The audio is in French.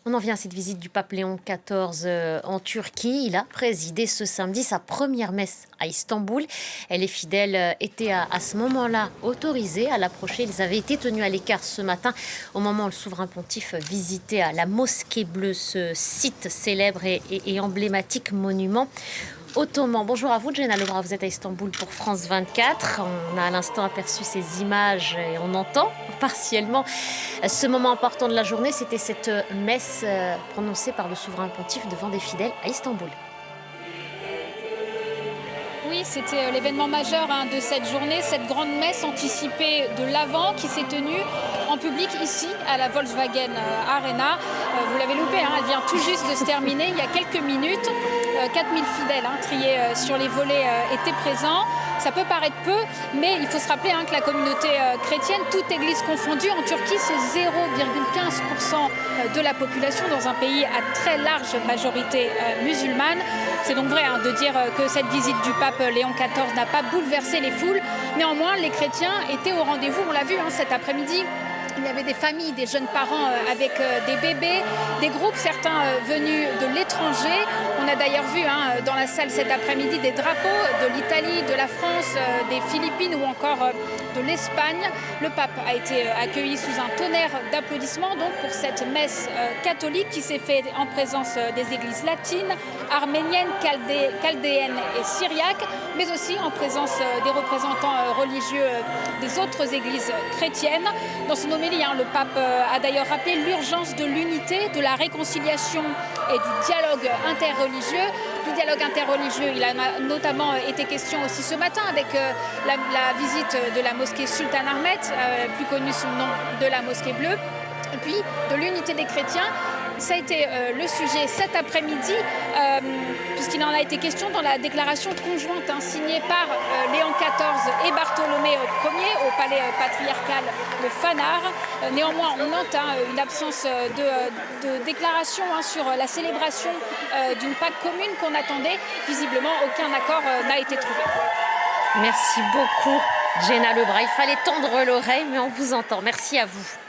On en vient à cette visite du pape Léon XIV en Turquie. Il a présidé ce samedi sa première messe à Istanbul. Les fidèles étaient à ce moment-là autorisés à l'approcher. Ils avaient été tenus à l'écart ce matin au moment où le souverain pontife visitait la mosquée bleue, ce site célèbre et emblématique monument ottoman. Bonjour à vous, Jenna Lebras, vous êtes à Istanbul pour France 24. On a à l'instant aperçu ces images et on entend partiellement ce moment important de la journée. C'était cette messe prononcée par le souverain pontife devant des fidèles à Istanbul. Oui, c'était l'événement majeur de cette journée, cette grande messe anticipée de l'Avent qui s'est tenue en public ici à la Volkswagen Arena. Vous l'avez loupé, elle vient tout juste de se terminer il y a quelques minutes. 4000 fidèles triés sur les volets étaient présents. Ça peut paraître peu, mais il faut se rappeler que la communauté chrétienne, toute église confondue, en Turquie, c'est 0,15% de la population dans un pays à très large majorité musulmane. C'est donc vrai de dire que cette visite du pape Léon XIV n'a pas bouleversé les foules. Néanmoins, les chrétiens étaient au rendez-vous. On l'a vu cet après-midi. Il y avait des familles, des jeunes parents avec des bébés, des groupes, certains venus de l'étranger. On a d'ailleurs vu dans la salle cet après-midi des drapeaux de l'Italie, de la France, des Philippines ou encore de l'Espagne. Le pape a été accueilli sous un tonnerre d'applaudissements donc pour cette messe catholique qui s'est faite en présence des églises latines, arméniennes, chaldéennes et syriaques, mais aussi en présence des représentants religieux des autres églises chrétiennes. Dans son homélie, le pape a d'ailleurs rappelé l'urgence de l'unité, de la réconciliation et du dialogue interreligieux. Du dialogue interreligieux, il a notamment été question aussi ce matin avec la visite de la mosquée Sultan Ahmet, plus connue sous le nom de la mosquée bleue, et puis de l'unité des chrétiens. Ça a été le sujet cet après-midi, puisqu'il en a été question dans la déclaration conjointe signée par Léon XIV et Bartholomé Ier au palais patriarcal de Phanar. Néanmoins, on note une absence de déclaration sur la célébration d'une Pâque commune qu'on attendait. Visiblement, aucun accord n'a été trouvé. Merci beaucoup, Jenna Lebras. Il fallait tendre l'oreille, mais on vous entend. Merci à vous.